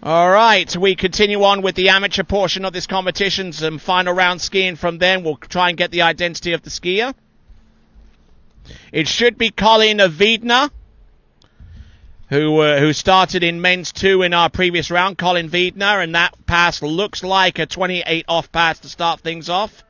All right, we continue on with the amateur portion of this competition. Some final round skiing from then. We'll try and get the identity of the skier. It should be Colin Wiedner, who started in men's 2 in our previous round. Colin Wiedner, and that pass looks like a 28 off pass to start things off.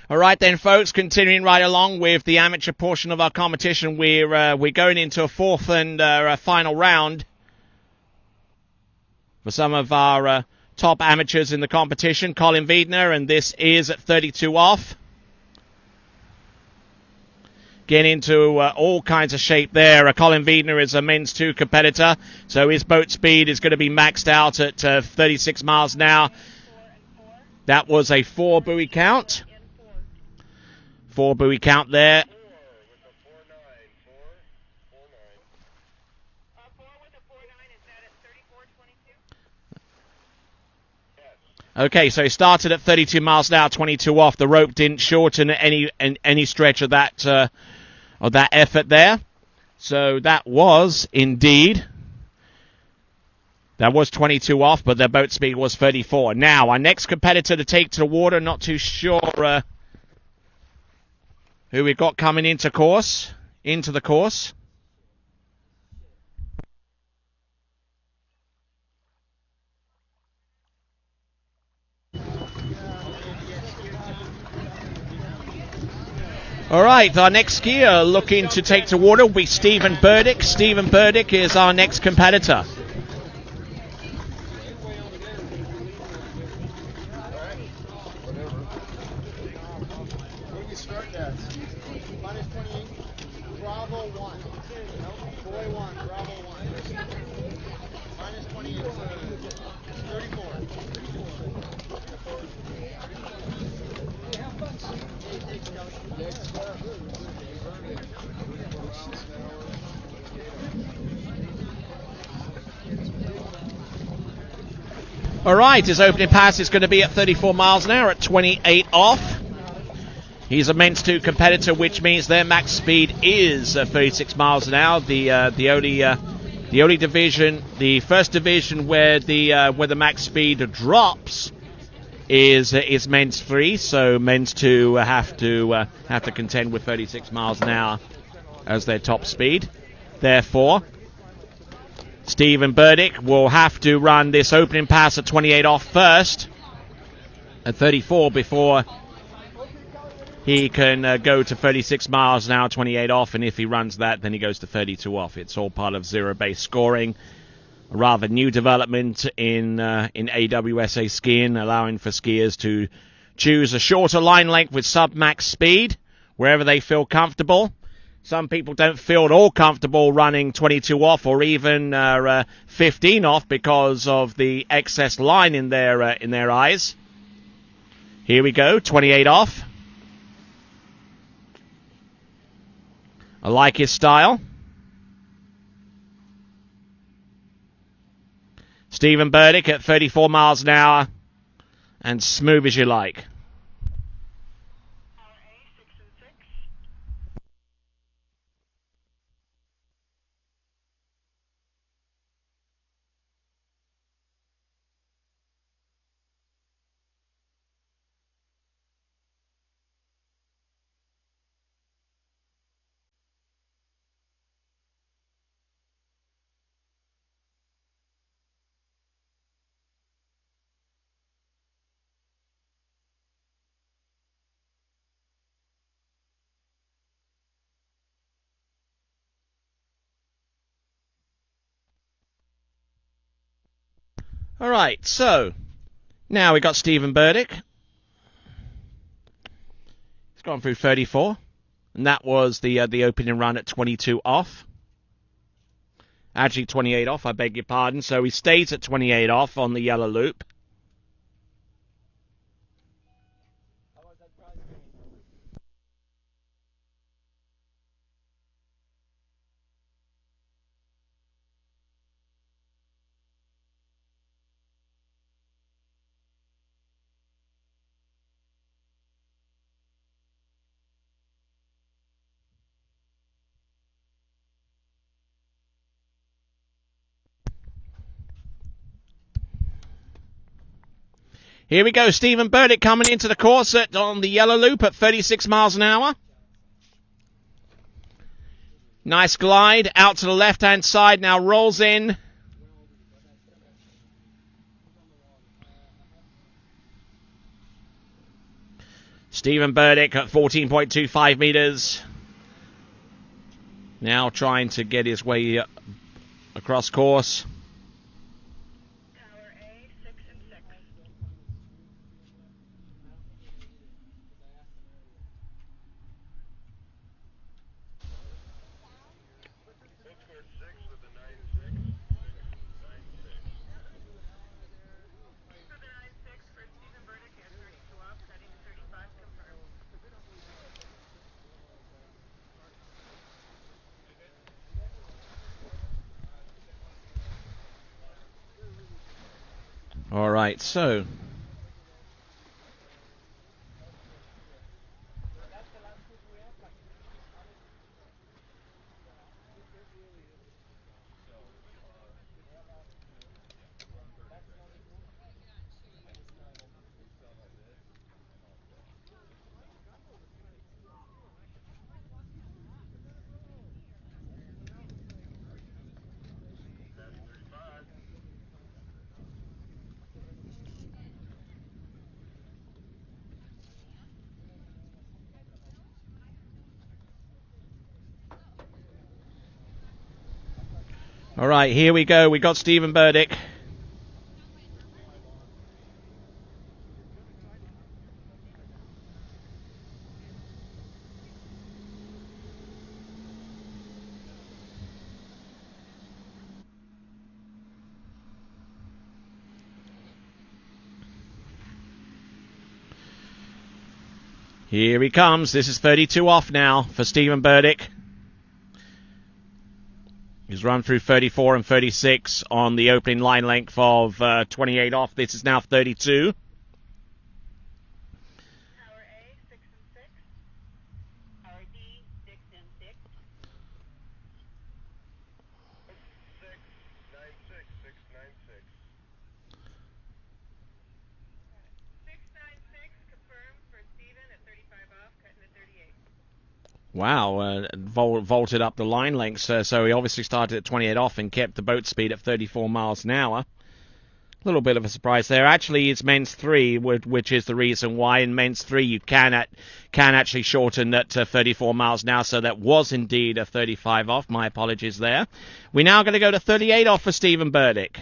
All right then, folks, continuing right along with the amateur portion of our competition, we're going into a fourth and final round for some of our top amateurs in the competition. Colin Wiedner, and this is at 32 off. Getting into all kinds of shape there. Colin Wiedner is a men's 2 competitor, so his boat speed is going to be maxed out at 36 miles an hour. That was a 4 buoy count. 4 buoy count there. Okay, so he started at 32 miles an hour, 22 off. The rope didn't shorten any stretch of that effort there. So that was indeed, that was 22 off, but their boat speed was 34. Now, our next competitor to take to the water, not too sure who we've got coming into the course. All right, our next skier looking to take to water will be Stephen Burdick. Stephen Burdick is our next competitor. All right, his opening pass is going to be at 34 miles an hour at 28 off. He's a men's 2 competitor, which means their max speed is 36 miles an hour. The only division, the first division where the max speed drops is men's 3. So men's 2 have to contend with 36 miles an hour as their top speed. Therefore, Stephen Burdick will have to run this opening pass at 28 off first, at 34 before he can go to 36 miles an hour, 28 off, and if he runs that, then he goes to 32 off. It's all part of zero-based scoring, a rather new development in AWSA skiing, allowing for skiers to choose a shorter line length with sub-max speed wherever they feel comfortable. Some people don't feel at all comfortable running 22 off or even 15 off because of the excess line in their eyes. Here we go, 28 off. I like his style. Stephen Burdick at 34 miles an hour and smooth as you like. All right, so now we got Stephen Burdick. He's gone through 34, and that was the opening run at 22 off. Actually, 28 off, I beg your pardon. So he stays at 28 off on the yellow loop. Here we go, Stephen Burdick coming into the course on the yellow loop at 36 miles an hour. Nice glide out to the left-hand side, now rolls in. Stephen Burdick at 14.25 meters. Now trying to get his way across course. All right, so all right, here we go. We got Stephen Burdick. Here he comes. This is 32 off now for Stephen Burdick. He's run through 34 and 36 on the opening line length of 28 off. This is now 32. Tower A, 6 and 6. Tower D, 6 and 6. 696, 696. 696 confirmed for Steven at 35 off, cutting at 38. Wow, vaulted up the line lengths, so he obviously started at 28 off and kept the boat speed at 34 miles an hour. A little bit of a surprise there. Actually, it's men's 3, which is the reason why in men's 3 you can actually shorten that to 34 miles an hour, so that was indeed a 35 off. My apologies there. We're now going to go to 38 off for Stephen Burdick.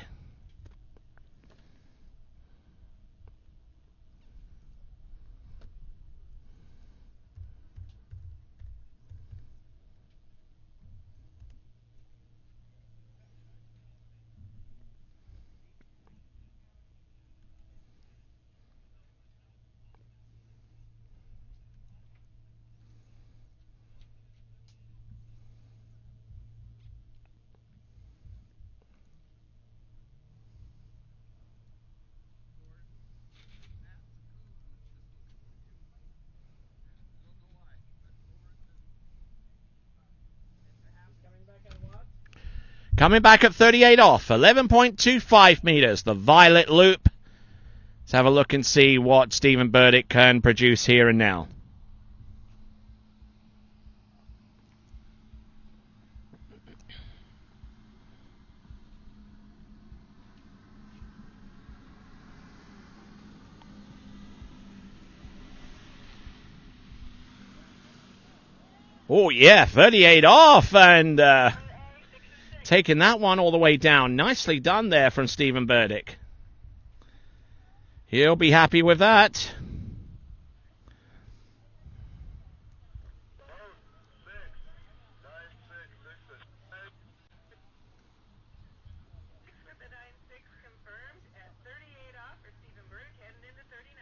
Coming back at 38 off, 11.25 meters, the violet loop. Let's have a look and see what Stephen Burdick can produce here and now. Oh yeah, 38 off, and taking that one all the way down. Nicely done there from Stephen Burdick. He'll be happy with that. Confirmed at 38 off for Stephen Burdick, heading into 39.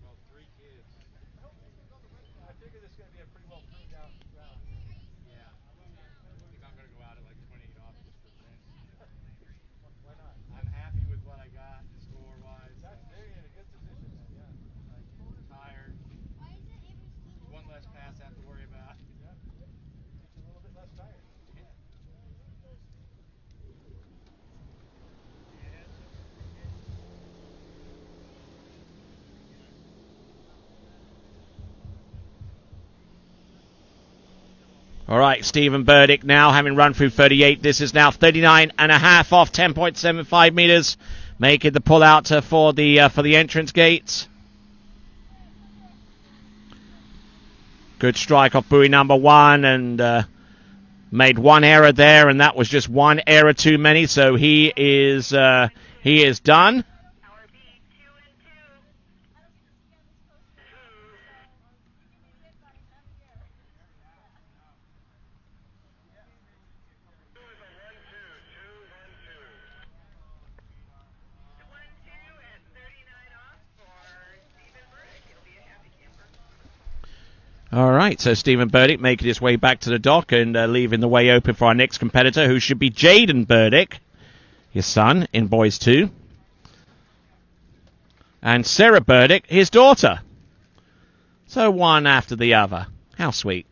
Well, 3 kids. I figure this is going to be a pretty well pruned out round. Yeah. I think I'm going to go out at like 28 off just for Vince. Why not? I'm happy with what I got score-wise. That's very in a good position then, yeah. Like, tired. One less pass I have to worry about. Yeah. Just a little bit less tired. Yeah. All right, Stephen Burdick now having run through 38. This is now 39 and a half off 10.75 meters, making the pull out for the entrance gates. Good strike off buoy number one, and made one error there, and that was just one error too many. So he is done. Power B, 2 and 2. All right, so Stephen Burdick making his way back to the dock and leaving the way open for our next competitor, who should be Jaden Burdick, his son, in Boys 2. And Sarah Burdick, his daughter. So one after the other. How sweet.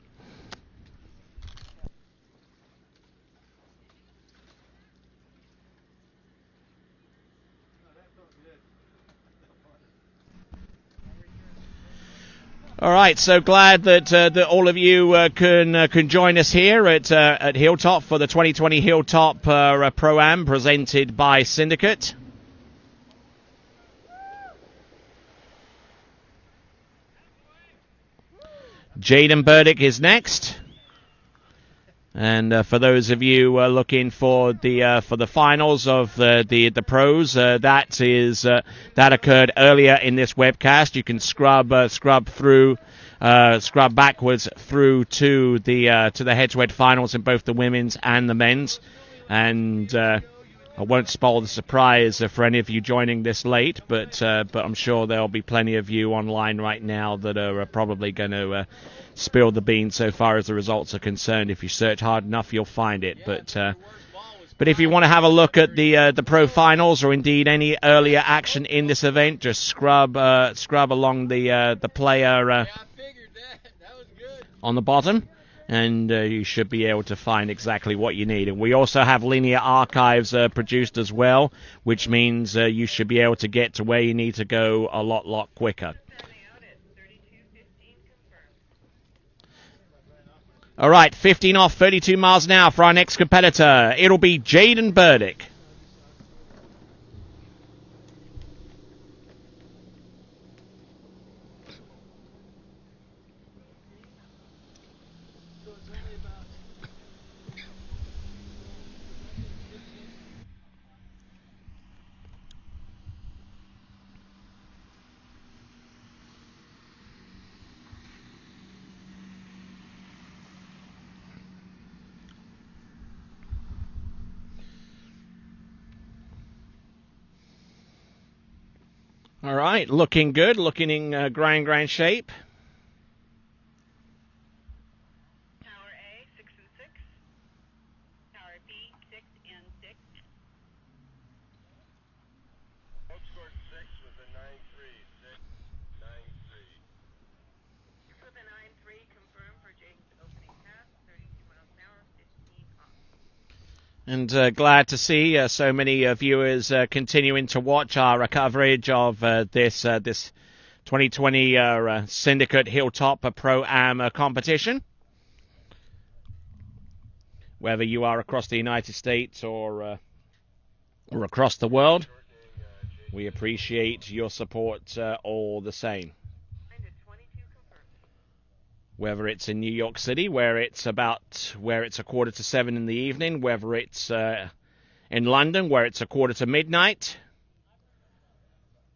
All right, so glad that all of you can join us here at Hilltop for the 2020 Hilltop Pro-Am presented by Syndicate. Jaden Burdick is next. And for those of you looking for the finals of the pros, that occurred earlier in this webcast. You can scrub backwards through to the head-to-head finals in both the women's and the men's. And I won't spoil the surprise for any of you joining this late, but I'm sure there'll be plenty of you online right now that are probably going to spill the beans so far as the results are concerned. If you search hard enough, you'll find it. But if you want to have a look at the pro finals or indeed any earlier action in this event, just scrub along the player on the bottom, and you should be able to find exactly what you need. And we also have linear archives produced as well, which means you should be able to get to where you need to go a lot quicker. All right, 15 off, 32 miles an hour for our next competitor. It'll be Jaden Burdick. All right, looking good, looking in grand shape. Tower A, 6 and 6. Tower B, 6 and 6. Both scored 6 with a 9-3. 6-9-3. With a 9-3 confirmed for Jaden's opening pass, 32 miles an hour, 15 off. And glad to see so many viewers continuing to watch our coverage of this 2020 Syndicate Hilltop Pro-Am competition. whether you are across the United States or across the world. We appreciate your support all the same. Whether it's in New York City, where it's a 7:15 in the evening, whether it's in London, where it's 1:15 midnight,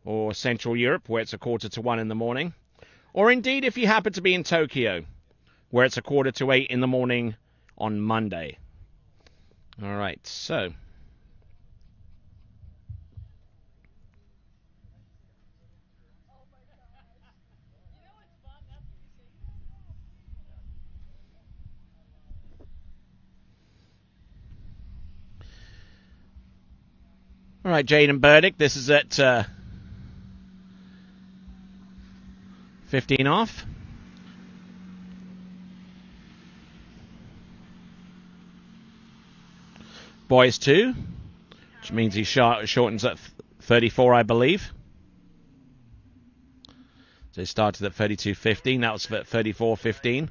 or Central Europe, where it's 1:45 in the morning, or indeed if you happen to be in Tokyo, where it's 7:45 in the morning on Monday. All right, so all right, Jaden Burdick, this is at 15 off. Boys 2, which means he shortens at 34, I believe. So he started at 32.15. That was at 34.15.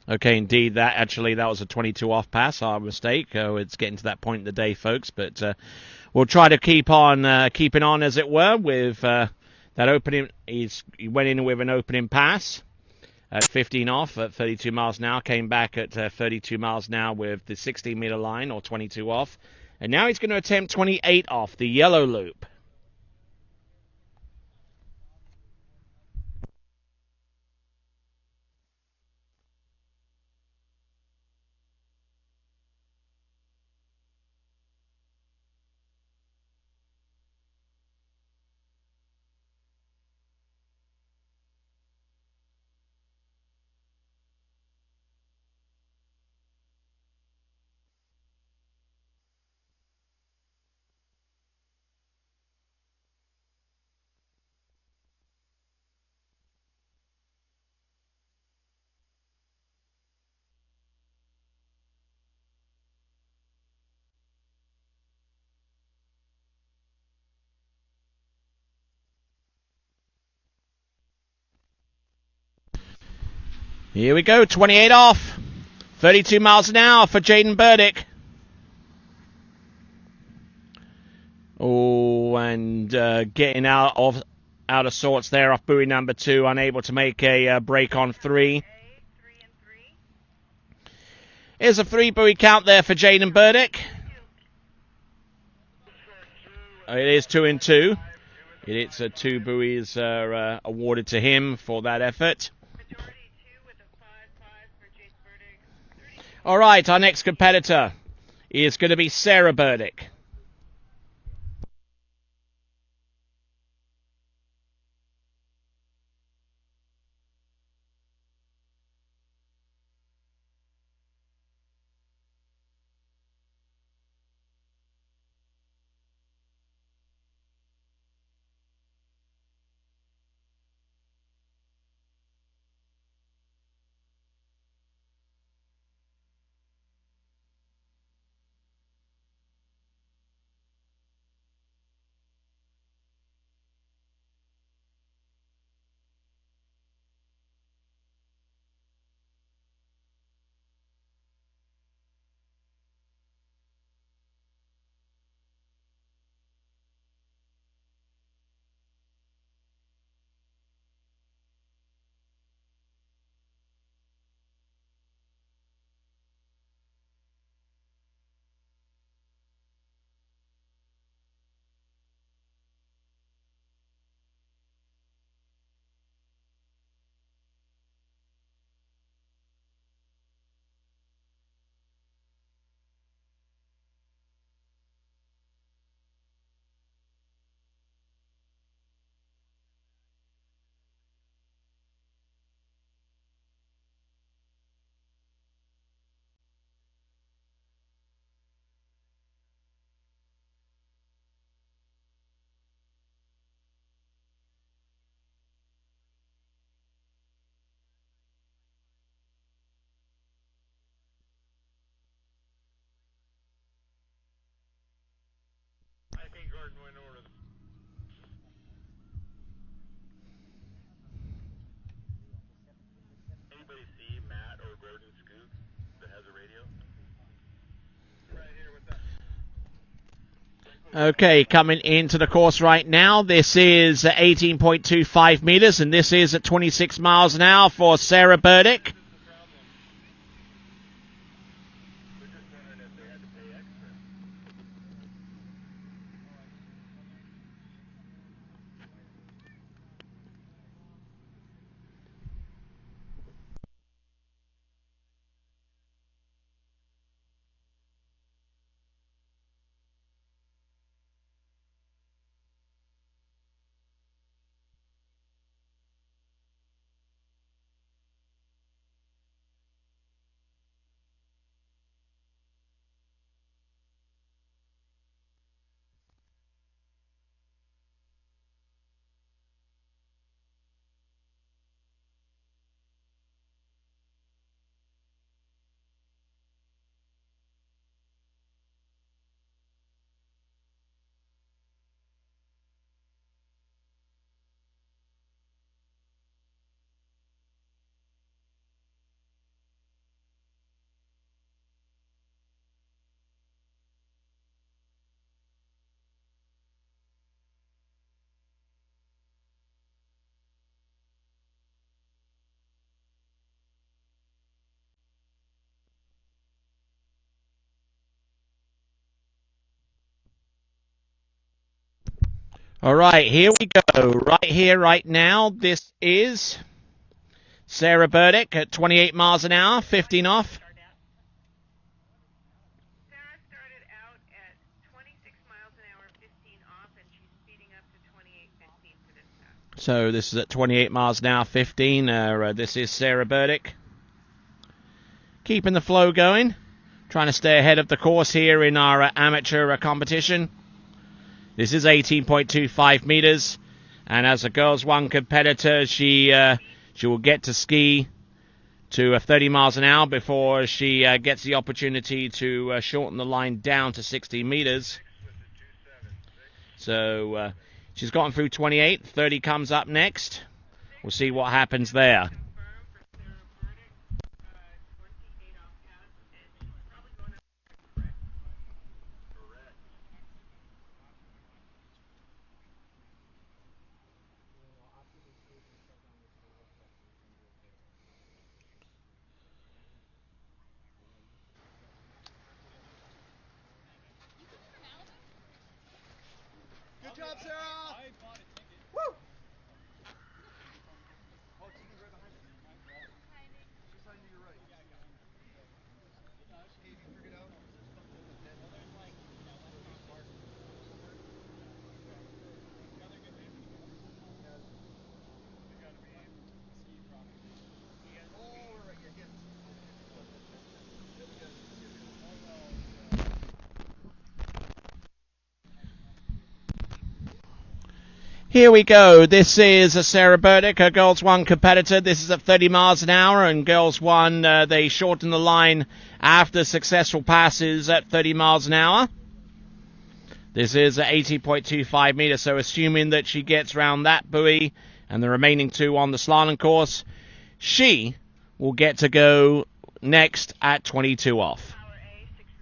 Okay, indeed, that was a 22 off pass. Our mistake. It's getting to that point in the day, folks. But we'll try to keep on keeping on, as it were, with that opening. He went in with an opening pass at 15 off at 32 miles an hour. Came back at 32 miles an hour with the 16-meter line, or 22 off. And now he's going to attempt 28 off, the yellow loop. Here we go, 28 off. 32 miles an hour for Jaden Burdick. Oh, and getting out of sorts there off buoy number 2, unable to make a break on 3. Here's a 3 buoy count there for Jaden Burdick. It is 2 and 2. It's 2 buoys awarded to him for that effort. All right, our next competitor is going to be Sarah Burdick. anybody see Matt or Gordon Scoop that has a radio? Right here, what's up? Okay, coming into the course right now. This is 18.25 meters, and this is at 26 miles an hour for Sarah Burdick. We're just wondering if they had to pay extra. All right, here we go. Right here, right now. This is Sarah Burdick at 28 miles an hour, 15 off. Sarah started out at 26 miles an hour, 15 off, and she's speeding up to 28.15 for this pass. So this is at 28 miles an hour, 15. This is Sarah Burdick. Keeping the flow going. Trying to stay ahead of the course here in our amateur competition. This is 18.25 meters. And as a girls one competitor, she will get to ski to 30 miles an hour before she gets the opportunity to shorten the line down to 60 meters. So she's gotten through 28. 30 comes up next. We'll see what happens there. Confirmed for Sarah Burdick, 28 off pass, and she's probably going up. Correct. Good job, Sarah! I bought a ticket. Woo! Oh, ticketing's right behind us. She's signing to your right. Yeah, I got it. Hey, have you figured out if there's something in the pit? Well, there's like, where we park somewhere? The other good news is you gotta be ski properly. Oh, right, yeah, he has to ski. The other guys can ski. Oh, no, yeah. Here we go. This is Sarah Burdick, a girls one competitor. This is at 30 miles an hour, and girls one, they shorten the line after successful passes at 30 miles an hour. This is at 80.25 meters, so assuming that she gets round that buoy and the remaining two on the slalom course, she will get to go next at 22 off. Tower A, 6 and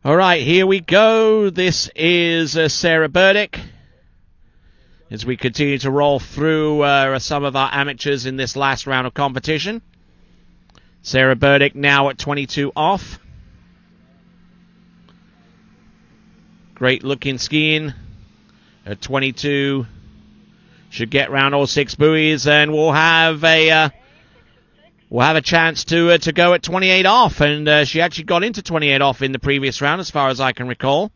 All right, here we go. This is Sarah Burdick. As we continue to roll through some of our amateurs in this last round of competition. Sarah Burdick now at 22 off. Great looking skiing at 22. Should get round all 6 buoys, and we'll have a chance to go at 28 off. And she actually got into 28 off in the previous round, as far as I can recall.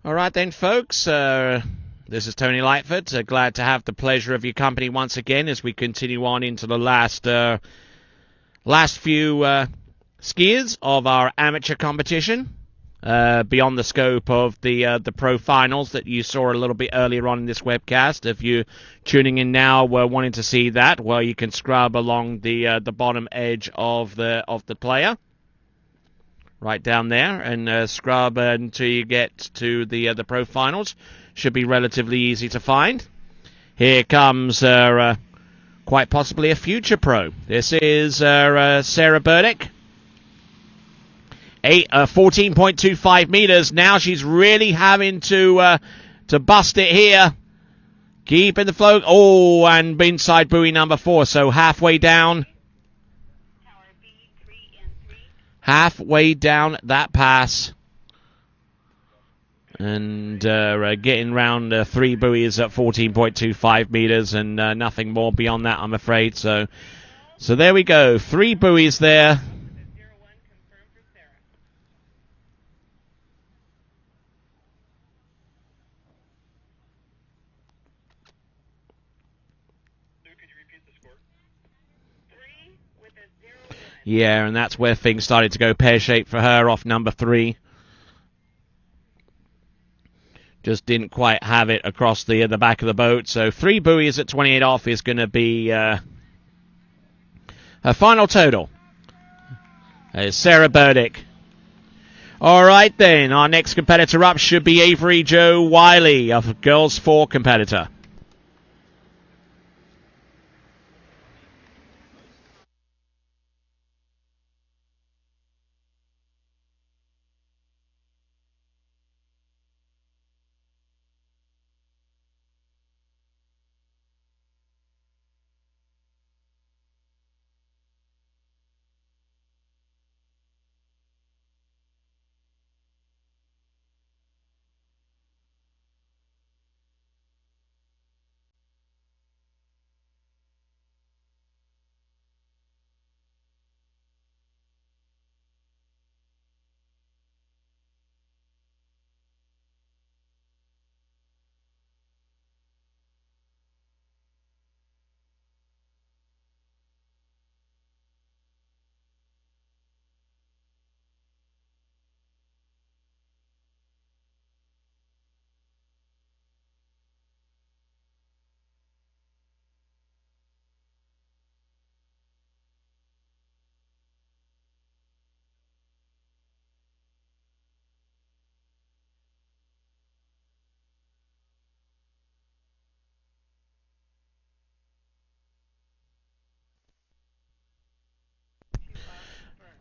All right then, folks. This is Tony Lightfoot. Glad to have the pleasure of your company once again as we continue on into the last few skiers of our amateur competition. Beyond the scope of the pro finals that you saw a little bit earlier on in this webcast. If you're tuning in now, wanting to see that, well, you can scrub along the bottom edge of the player. Right down there, and scrub until you get to the pro finals. Should be relatively easy to find. Here comes quite possibly a future pro. This is Sarah Burdick. 14.25 meters. Now she's really having to bust it here. Keeping the flow. Oh, and inside buoy number 4. So halfway down. Halfway down that pass. And getting round 3 buoys at 14.25 meters and nothing more beyond that, I'm afraid. So there we go. 3 buoys there. Yeah, and that's where things started to go pear-shaped for her off number 3. Just didn't quite have it across the back of the boat. So 3 buoys at 28 off is going to be her final total. Sarah Burdick. All right, then. Our next competitor up should be Avery Jo Wiley, a girls 4 competitor.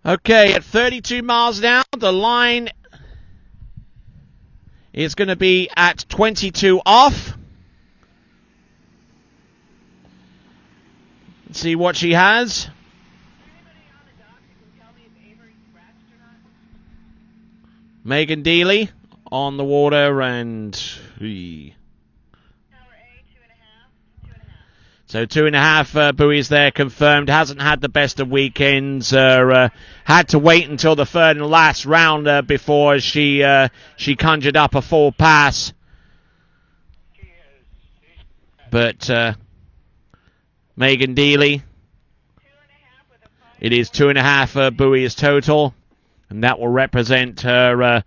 Okay, at 32 miles an hour, the line is going to be at 22 off. Let's see what she has. Megan Deely on the water, and so 2.5 buoys there confirmed. Hasn't had the best of weekends. Had to wait until the third and last round before she conjured up a full pass. But Megan Deely It is 2.5 buoys total, and that will represent her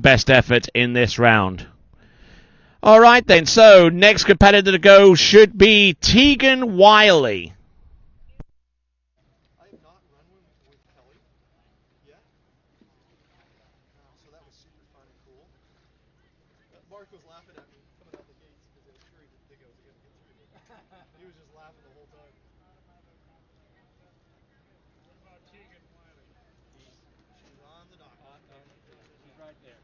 best effort in this round. All right then, so next competitor to go should be Tegan Wiley. I have not run one with Kelly yet. So that was super fun and cool. Mark was laughing at me coming out the gates because I'm sure he didn't think I was going to get through there. He was just laughing the whole time. What about Tegan Wiley? She's on the dock. She's right there.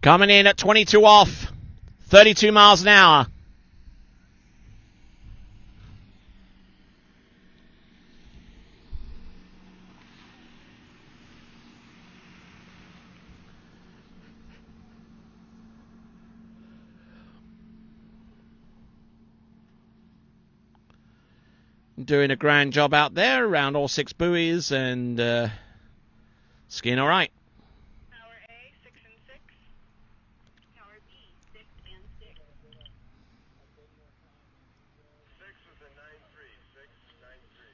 Coming in at 22 off, 32 miles an hour. Doing a grand job out there around all 6 buoys and skiing all right. Tower A, 6 and 6. Tower B, 6 and 6. 6 was a 9-3. 6, 9-3.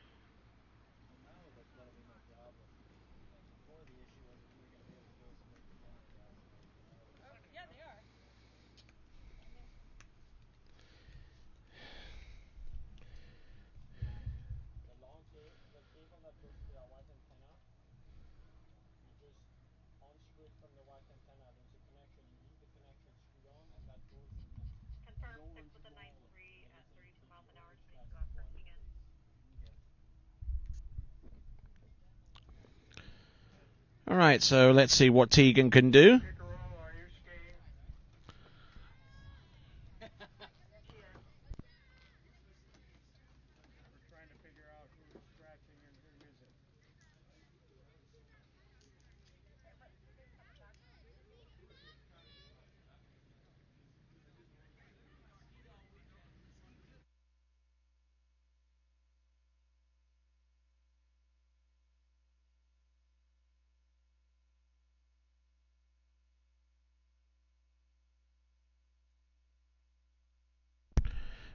Confirm 6 with a 9-3 at 32 miles an hour, 22 off for Tegan. All right, so let's see what Tegan can do. Pickerel, are you skiing? She is. We're trying to figure out who's scratching and who isn't.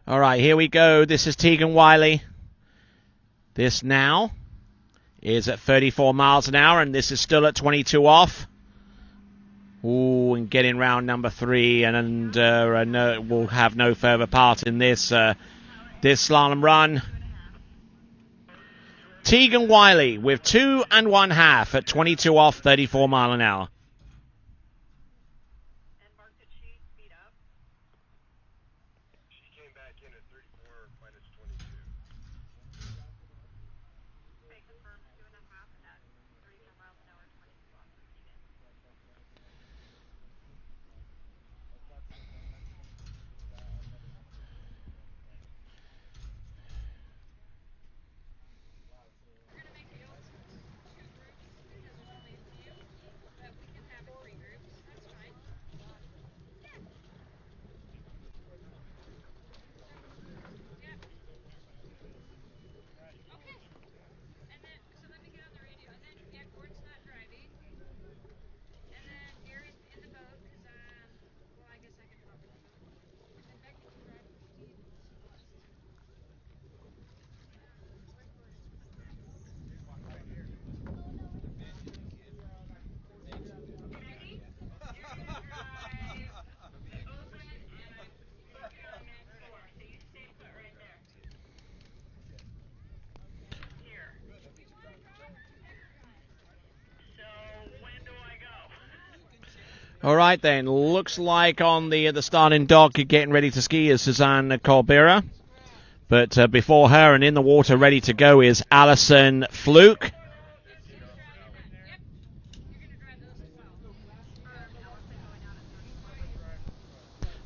All right, here we go. This is Tegan Wiley. This now is at 34 miles an hour, and this is still at 22 off. Ooh, and getting round number 3, and will have no further part in this this slalom run. Tegan Wiley with 2 1/2 at 22 off, 34 mile an hour. And Mark, did she speed up? She came back in at 34 minus 22. Okay, confirm 2.5 at 34 miles an hour, 22 off for Tegan. All right, then. Looks like on the starting dock, getting ready to ski is Suzanne Corbera. But before her and in the water ready to go is Alison Fluke.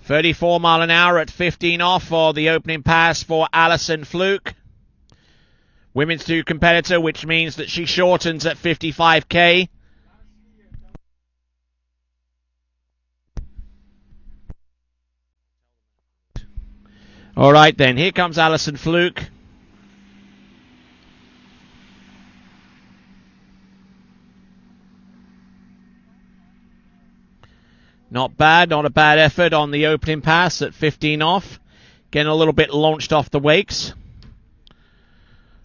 $34 mph at 15 off for the opening pass for Alison Fluke. Women's 2 competitor, which means that she shortens at 55K. All right, then. Here comes Alison Fluke. Not bad, not a bad effort on the opening pass at 15 off. Getting a little bit launched off the wakes.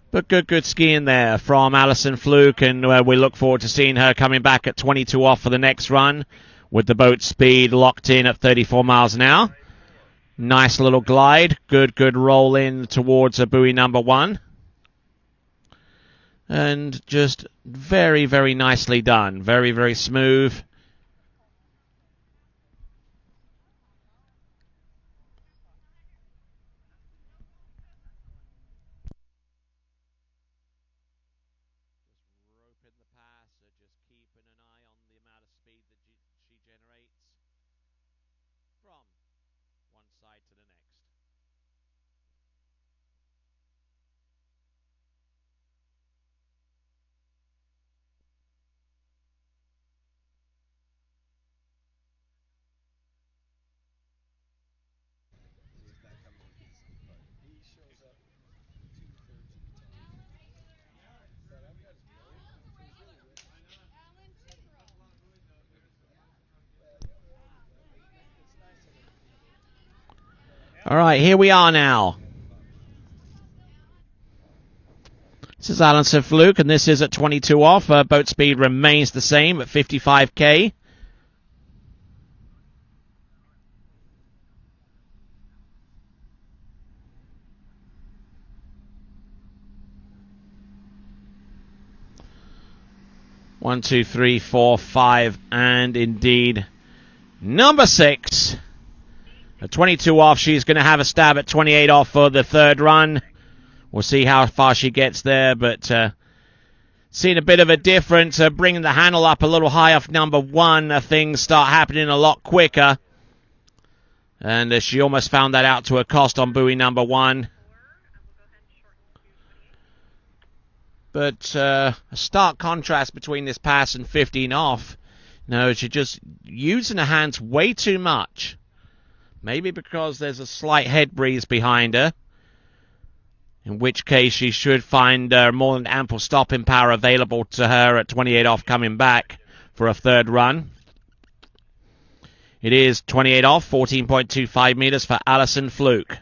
But good skiing there from Alison Fluke, and we look forward to seeing her coming back at 22 off for the next run with the boat speed locked in at 34 miles an hour. Nice little glide. Good roll in towards buoy number 1. And just very nicely done. Very smooth. Roping the pass, just keeping an eye on the amount of speed that she generates from one side to the next. All right, here we are now. This is Alison Fluke, and this is at 22 off. Boat speed remains the same at 55K. One, two, three, four, 5, and indeed number 6. At 22 off, she's going to have a stab at 28 off for the third run. We'll see how far she gets there, but seeing a bit of a difference, bringing the handle up a little high off number 1, things start happening a lot quicker. And she almost found that out to a cost on buoy number 1. But a stark contrast between this pass and 15 off. No, she's just using her hands way too much. Maybe because there's a slight head breeze behind her. In which case she should find more than ample stopping power available to her at 28 off coming back for a third run. It is 28 off, 14.25 meters for Alison Fluke.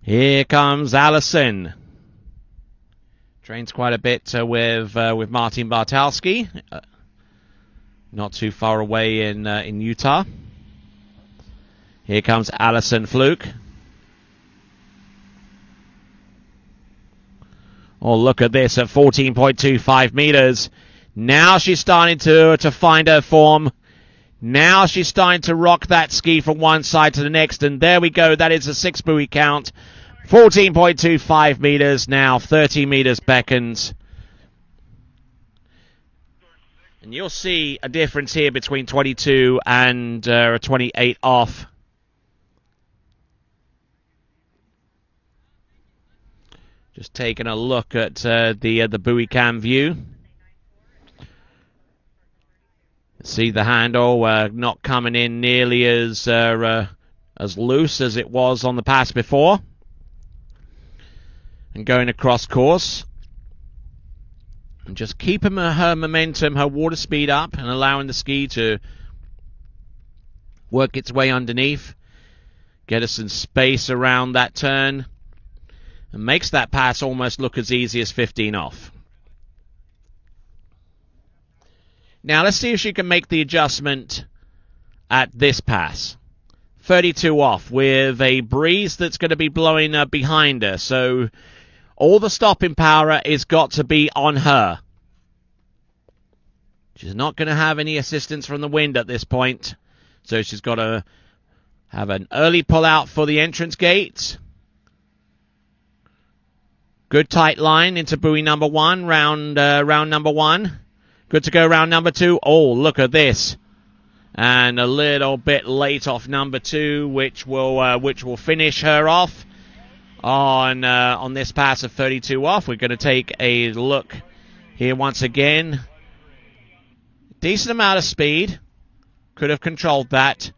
Here comes Alison. Trains quite a bit with Martin Bartalski. Not too far away in Utah. Here comes Alison Fluke. Oh, look at this at 14.25 meters. Now she's starting to find her form. Now she's starting to rock that ski from one side to the next. And there we go. That is a 6 buoy count. 14.25 meters now. 30 meters beckons. And you'll see a difference here between 22 and 28 off. Just taking a look at the buoy cam view. See the handle not coming in nearly as loose as it was on the pass before. And going across course. And just keeping her momentum, her water speed up, and allowing the ski to work its way underneath. Get us some space around that turn. And makes that pass almost look as easy as 15 off. Now let's see if she can make the adjustment at this pass. 32 off with a breeze that's going to be blowing behind her. So all the stopping power is got to be on her. She's not going to have any assistance from the wind at this point. So she's got to have an early pull out for the entrance gate. Good tight line into buoy number 1, round number 1. Good to go round number 2. Oh, look at this. And a little bit late off number 2, which will finish her off on this pass of 32 off. We're going to take a look here once again. Decent amount of speed. Could have controlled that.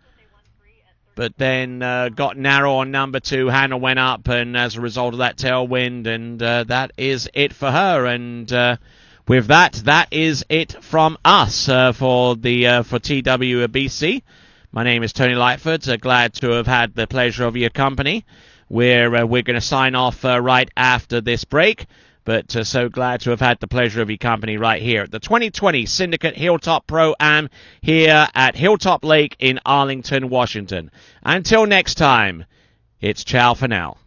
But then got narrow on number 2. Hannah went up, and as a result of that tailwind, and that is it for her. And with that is it from us for TWBC. My name is Tony Lightfoot. Glad to have had the pleasure of your company. We're going to sign off right after this break. But so glad to have had the pleasure of your company right here at the 2020 Syndicate Hilltop Pro-Am here at Hilltop Lake in Arlington, Washington. Until next time, it's ciao for now.